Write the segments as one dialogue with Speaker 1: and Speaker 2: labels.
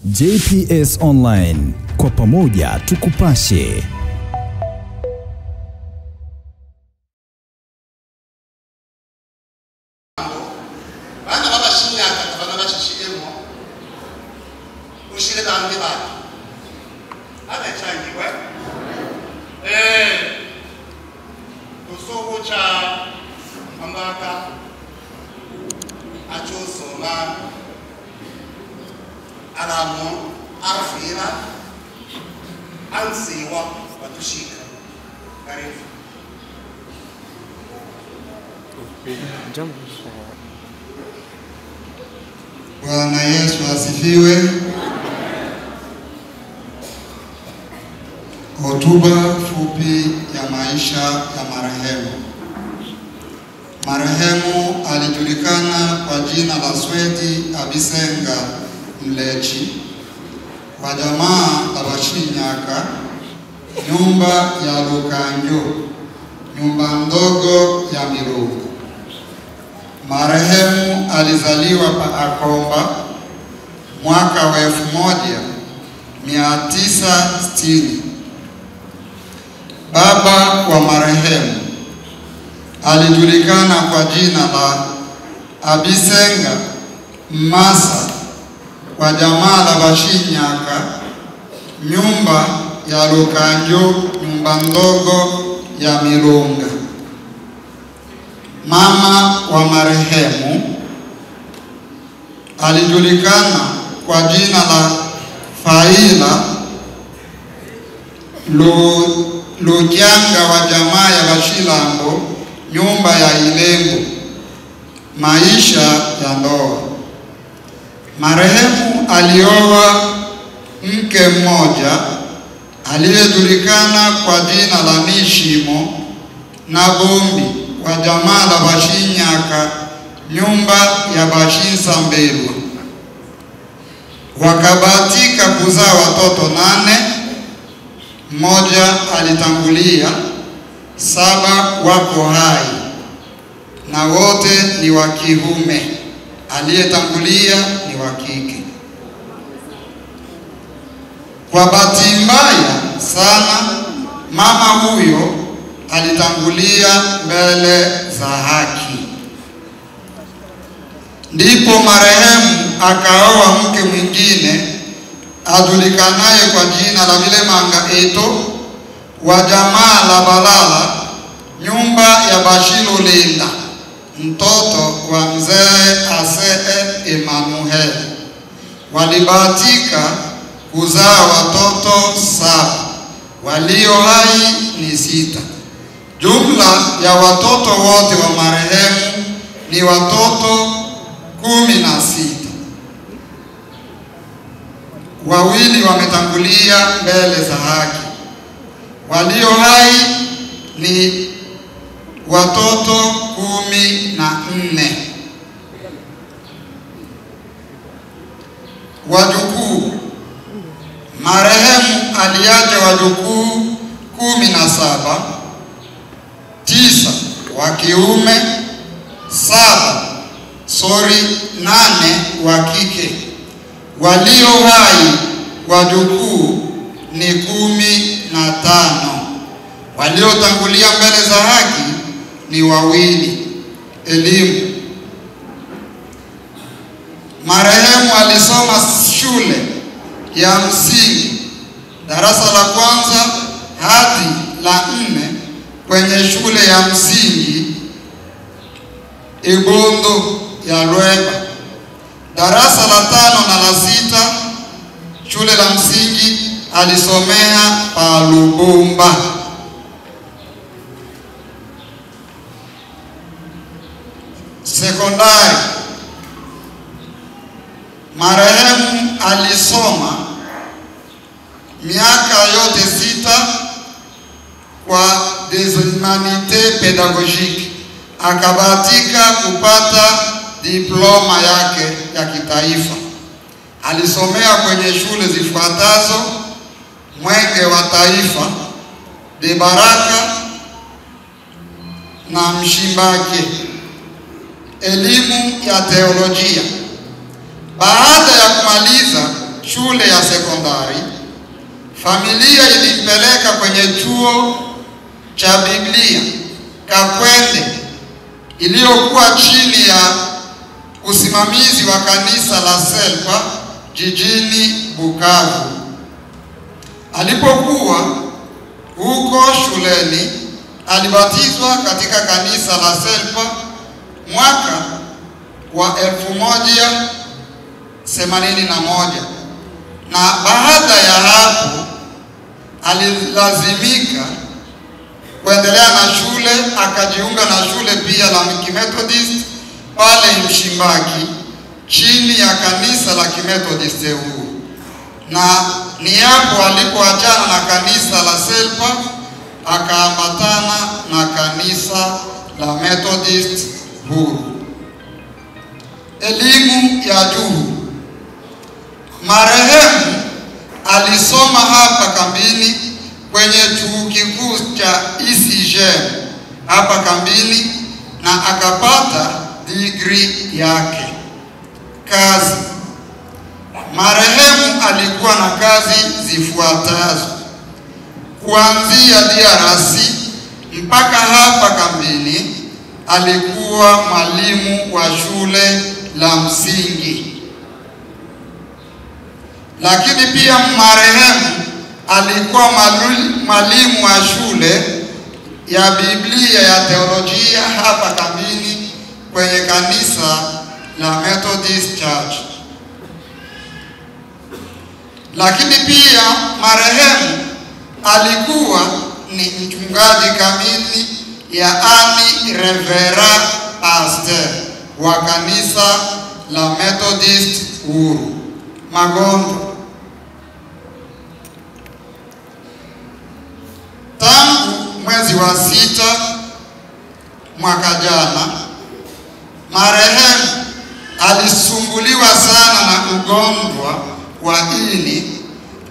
Speaker 1: JPS Online, kwa pamoja tukupashe.
Speaker 2: Bana baba shinya akabana bachishiremo ushire bande bana abachangiwe usobo cha ambaka achosoma alamo afira ansiwa watushika karibu
Speaker 3: Bwana Yesu asifiwe. Hotuba fupi ya maisha ya marehemu. Marehemu alijulikana kwa jina la Swedi Abisenga Mlechi, kwa jamaa la Bashinyaka, nyumba ya Lukanjo, nyumba ndogo ya Mirungu. Marehemu alizaliwa pa Akomba mwaka wa 1960. Baba wa marehemu alijulikana kwa jina la Abisenga Masa, kwa jamaa la Bashinyaka, nyumba ya Lukanjo, nyumba ndogo ya Mirunga. Mama wa marehemu alijulikana kwa jina la Faila Lujanga, wa jamaa ya Bashilambo, nyumba ya Ilembo. Maisha ya ndoa. Marehemu alioa mke mmoja aliyejulikana kwa jina la Nishimo na Bombi, wa jamaa la Bashinyaka, nyumba ya Bashinsa Mbelwa. Wakabahatika kuzaa watoto 8. Mmoja alitangulia, 7 wako hai na wote ni wa kiume. Aliyetangulia ni wa kike. Kwa bahati mbaya sana, mama huyo alitangulia mbele za haki. Ndipo marehemu akaoa mke mwingine ajulikanaye kwa jina la Vilemanga Eto, wa jamaa la Balala, nyumba ya Bashilo Linda, mtoto wa mzee Asee Emanuel. Walibahatika kuzaa watoto 7, walio hai ni 6. Jumla ya watoto wote wa marehemu ni watoto 16. Wawili wametangulia mbele za haki. Walio hai ni watoto 14. Wajukuu. Marehemu aliacha wajukuu 17, 9 wa kiume, 8 wa kike. Walio hai wajukuu ni 15. Waliotangulia mbele za haki ni 2. Elimu. Marehemu alisoma shule ya msingi darasa la 1 hadi la 4 kwenye shule ya msingi Ibondo ya Lweba. Darasa la 5 na la 6 shule la msingi alisomea pa Lubumba. Sekondari. Marehemu alisoma miaka yote 6 kwa des humanités pédagogiques. Akabahatika kupata diploma yake ya kitaifa. Alisomea kwenye shule zifuatazo: Mwenge wa Taifa, De Baraka na Mshimbake. Elimu ya teolojia. Baada ya kumaliza shule sekondari, familia ilimpeleka kwenye chuo cha Biblia Kakwende iliyokuwa chini ya usimamizi wa kanisa la Selpa jijini Bukavu. Alipokuwa huko shuleni, alibatizwa katika kanisa la Selpa mwaka wa 1181, na baada ya hapo alilazimika kuendelea na shule, akajiunga na shule pia la Kimethodist pale Mshimbaki chini ya kanisa la Kimethodist huru. Na ni hapo alipoachana na kanisa la Selpa akaambatana na kanisa la Methodist huru. Elimu ya juu. Marehemu alisoma hapa kambini kwenye chuo kikuu cha ICGM hapa kambini na akapata degree yake. Kazi. Marehemu alikuwa na kazi zifuatazo: kuanzia DRC mpaka hapa kambini alikuwa mwalimu wa shule la msingi. Lakini pia marehemu alikuwa mwalimu wa shule ya Biblia ya teolojia hapa kambini kwenye kanisa la Methodist Church. Lakini pia marehemu alikuwa ni mchungaji kamili, yaani Reverend Pastor wa kanisa la Methodist huru Magondo. Tangu mwezi wa 6 mwaka jana, marehemu alisumbuliwa sana na ugonjwa wa ini,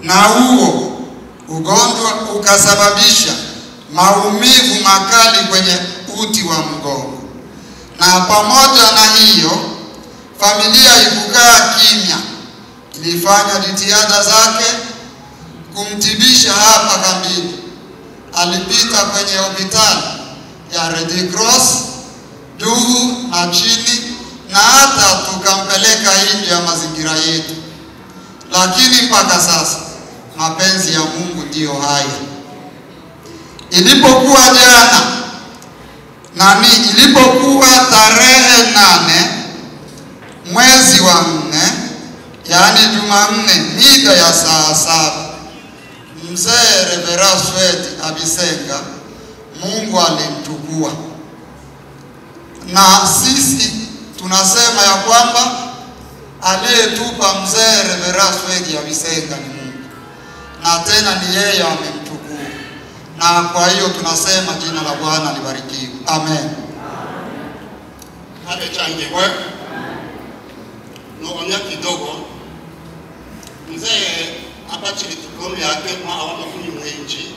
Speaker 3: na huo ugonjwa ukasababisha maumivu makali kwenye uti wa mgongo. Na pamoja na hiyo, familia ikukaa kimya, ilifanya jitihada zake kumtibisha hapa kambini. Alipita kwenye hospitali ya Red Cross juu na chini, na hata tukampeleka nje ya mazingira yetu. Lakini mpaka sasa mapenzi ya Mungu ndiyo haya. Ilipokuwa ilipokuwa tarehe 8 mwezi wa 4, yaani Jumanne, mida ya saa 7, mzee Reverend Swedi Abisenga Mungu alimchukua. Na sisi tunasema ya kwamba aliyetupa mzee Reverend Swedi Abisenga ni Mungu, na tena ni yeye amemchukua. Na kwa hiyo tunasema jina la Bwana libarikiwe. Amen.
Speaker 2: Hade change wewe. No kidogo. Mzee hapa chini tukono yake kwa awamu kuni mwenji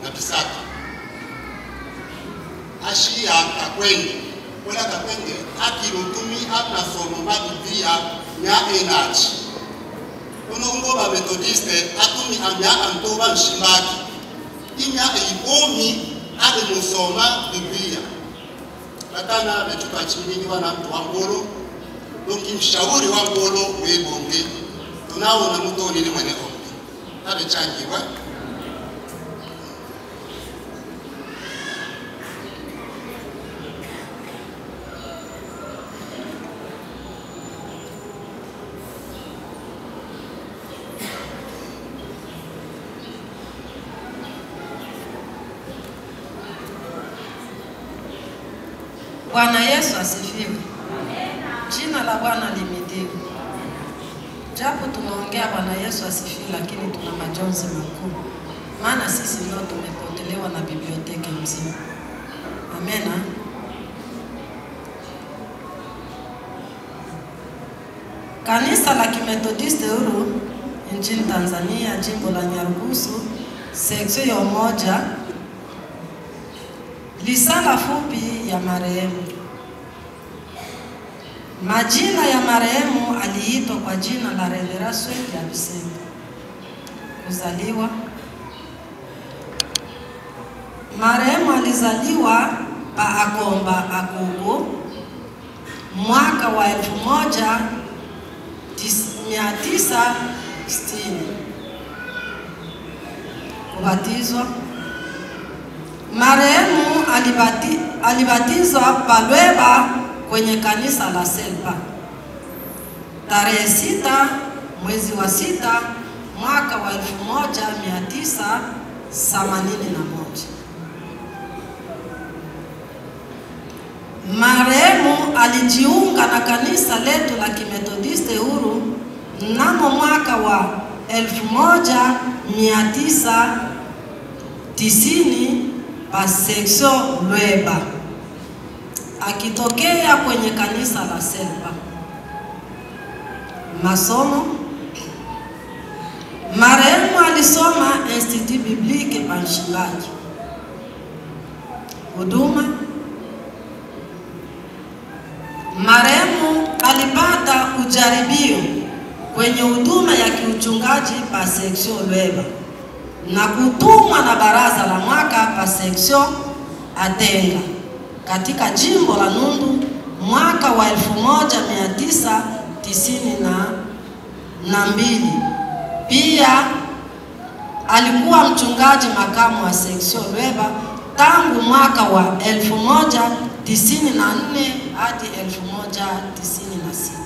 Speaker 2: na Bisaka. Ashia Kakwende. Wala Kakwende akilutumi hapa somo Biblia nya enachi. Unongo ba Methodiste atumi amya antoba Mshimbaki. Inya ibomi ade musoma Biblia. Lakana betuka chini wana mtu wa ngoro. Donki mshauri wa ngoro webonge. Tunaona mutoni ni mwene ombi. Hade changiwa.
Speaker 4: Bwana Yesu asifiwe. Jina la Bwana limidiwe. Japo tunaongea Bwana Yesu asifiwe, lakini tuna majonzi makuu. Maana sisi ndio tumepotelewa na biblioteki mzima. Amena. Kanisa la Kimethodist huru nchini Tanzania, jimbo la Nyarugusu, seksio ya Umoja. Risala fupi ya marehemu. Majina ya marehemu aliitwa kwa jina la Reverend Swedi Abisenga. Kuzaliwa, marehemu alizaliwa pa Akomba Akugu mwaka wa 1960. Kubatizwa, marehemu alibatizwa Palweba kwenye kanisa la Selpa tarehe 6 mwezi wa 6 mwaka wa 1981. Marehemu alijiunga na kanisa letu la Kimethodiste huru mnamo mwaka wa 1990 pa section Lweba, akitokea kwenye kanisa la Selpa. Masomo, marehemu alisoma Institut Biblique pa Mshimbaji. Huduma, marehemu alipata ujaribio kwenye huduma ya kiuchungaji pa section Lweba na kutumwa na baraza la mwaka pa section Atenga katika jimbo la Nundu mwaka wa 1992. Pia alikuwa mchungaji makamu wa section Lweba tangu mwaka wa 1994 hadi 1996.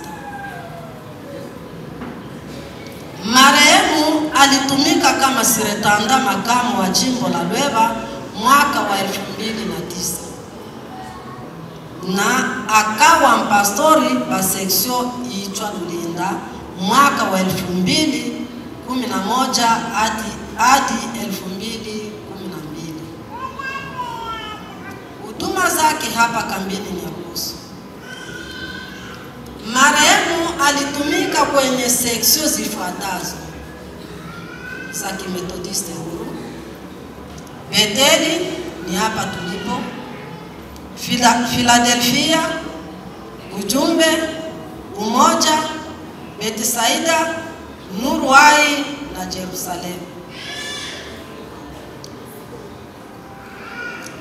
Speaker 4: Marehemu alitumika kama siretanda makamu wa jimbo la Lweba mwaka wa 2009 na akawa mpastori wa section iitwa Lulinda mwaka wa 2011 hadi 2012. Huduma zake hapa kambini Nyarugusu. Marehemu alitumika kwenye section zifuatazo za Kimethodiste huru: Betheli, ni hapa tulipo, Philadelphia, Ujumbe, Umoja, Betisaida, Nuruai na Jerusalemu.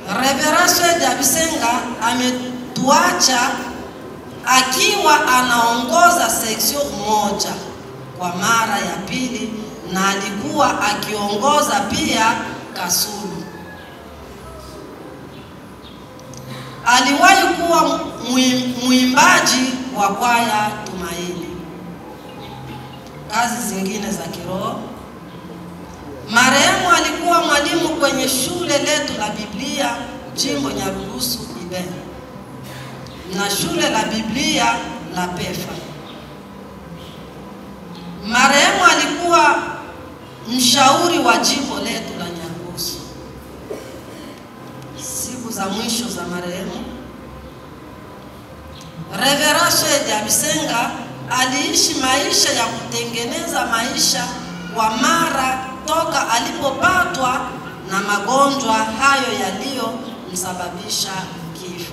Speaker 4: Reverend Swedi Abisenga ametuacha akiwa anaongoza section moja kwa mara ya pili, na alikuwa akiongoza pia Kasulu. Aliwahi kuwa mwimbaji wa kwaya Tumaini. Kazi zingine za kiroho, marehemu alikuwa mwalimu kwenye shule letu la Biblia jimbo Nyarugusu Ibe na shule la Biblia la Pefa. Marehemu alikuwa mshauri wa jimbo letu la Nyarugusu. Siku za mwisho za marehemu, Reverend Swedi Abisenga aliishi maisha ya kutengeneza maisha kwa mara toka alipopatwa na magonjwa hayo yaliyomsababisha kifo.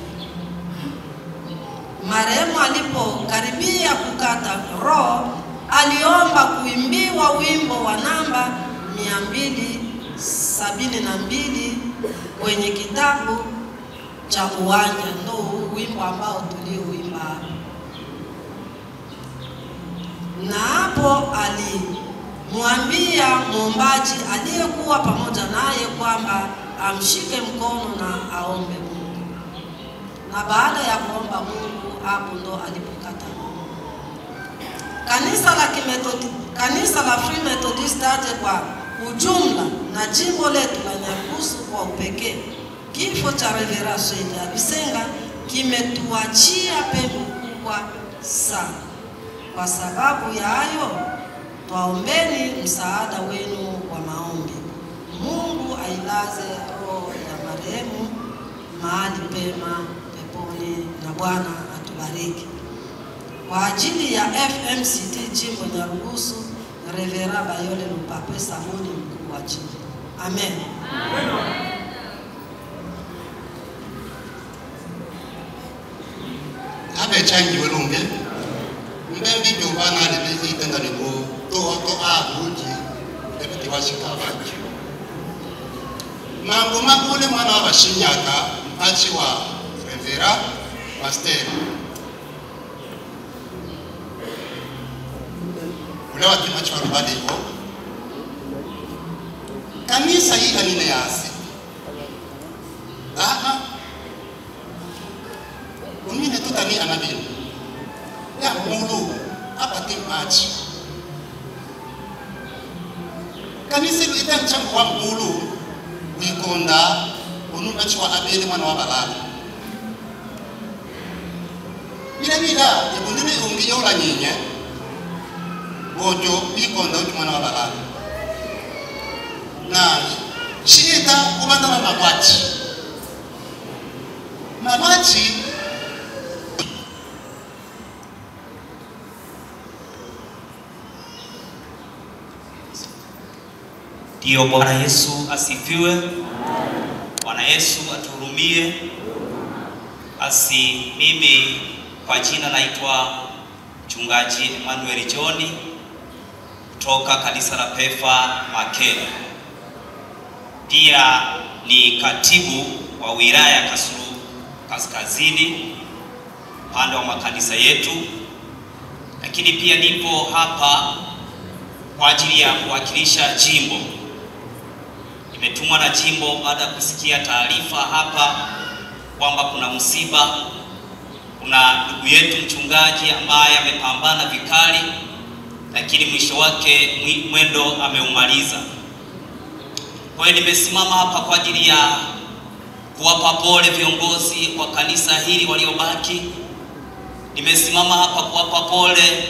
Speaker 4: Marehemu alipokaribia kukata roho, aliomba kuimbiwa wimbo wa namba 272 kwenye kitabu cha Uwanja. Ndio wimbo ambao tuliouimba. Na hapo alimwambia muombaji aliyekuwa pamoja naye kwamba amshike mkono na aombe Mungu. Na baada ya kuomba Mungu, hapo ndo alipokata roho. Kanisa la Free Methodist kwa ujumla na jimbo letu la Nyarugusu kwa upekee, kifo cha Reverend Swedi Abisenga kimetuachia pengo kubwa sana. Kwa sababu ya hayo, twaombeni msaada wenu wa maombi. Mungu ailaze roho ya marehemu mahali pema peponi, na Bwana atubariki. Kwa ajili ya FMCT jimbo Nyarugusu, Reverend Bayole Lupape Samuni, mkuu wa jimbo. Amen.
Speaker 2: Amen. changi welonge mbendi byo bana le itenda ni go to buji debiti washika baki mambo makule mwana wa Shinyaka mpachi wa Revera Pastor ule wa kimachi wa rubade hivo kanisa hii kanine yasi unine tutani anabini ya mulu hapa timachi kanisa ita mchangu wa mulu wikonda ununachi wa abeli mwana wa balala bila ibundine ungiyo la nyinye gojo wikonda uchi mwana wa balala na shida kubanda na mabachi
Speaker 5: Ndiyo, Bwana Yesu asifiwe. Bwana Yesu atuhurumie. Basi mimi kwa jina naitwa Mchungaji Emmanuel John kutoka kanisa la PEFA Makere. Pia ni katibu wa wilaya Kasulu Kaskazini upande wa makanisa yetu, lakini pia nipo hapa kwa ajili ya kuwakilisha jimbo. Nimetumwa na jimbo baada ya kusikia taarifa hapa kwamba kuna msiba, kuna ndugu yetu mchungaji ambaye amepambana vikali, lakini mwisho wake mwendo ameumaliza. Kwa hiyo nimesimama hapa kwa ajili ya kuwapa pole viongozi wa kanisa hili waliobaki. Nimesimama hapa kuwapa pole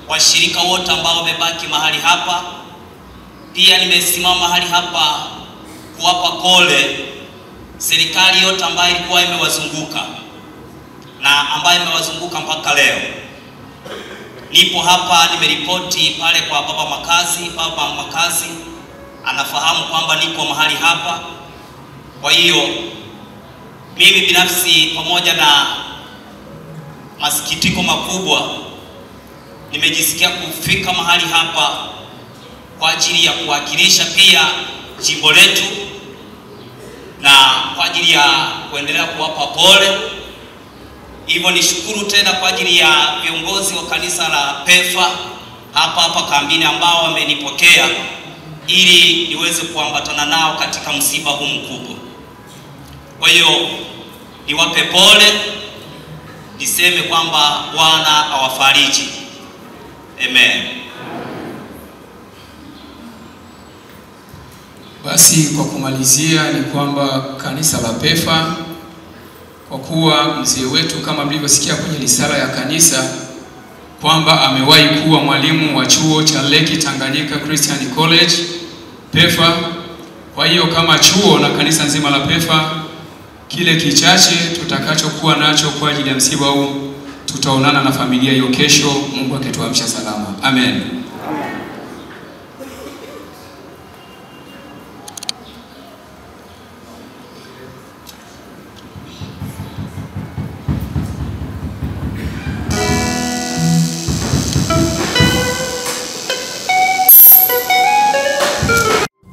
Speaker 5: washirika wote ambao wamebaki mahali hapa. Pia nimesimama mahali hapa kuwapa pole serikali yote ambayo ilikuwa imewazunguka na ambayo imewazunguka mpaka leo. Nipo hapa nimeripoti pale kwa baba makazi. Baba makazi anafahamu kwamba niko mahali hapa. Kwa hiyo mimi binafsi pamoja na masikitiko makubwa nimejisikia kufika mahali hapa kwa ajili ya kuwakilisha pia jimbo letu na kwa ajili ya kuendelea kuwapa pole. Hivyo nishukuru tena kwa ajili ya viongozi wa kanisa la PEFA hapa kambini ambao wamenipokea ili niweze kuambatana nao katika msiba huu mkubwa. Kwa hiyo niwape pole, niseme kwamba Bwana awafariji. Amen.
Speaker 6: Basi kwa kumalizia ni kwamba kanisa la PEFA, kwa kuwa mzee wetu kama mlivyosikia kwenye risala ya kanisa kwamba amewahi kuwa mwalimu wa chuo cha Lake Tanganyika Christian College PEFA, kwa hiyo kama chuo na kanisa nzima la PEFA, kile kichache tutakachokuwa nacho kwa ajili ya msiba huu tutaonana na familia hiyo kesho, Mungu akituamsha salama. Amen.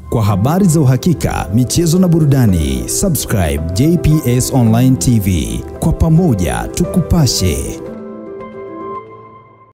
Speaker 1: Kwa habari za uhakika, michezo na burudani, subscribe JPS Online TV. Kwa pamoja tukupashe.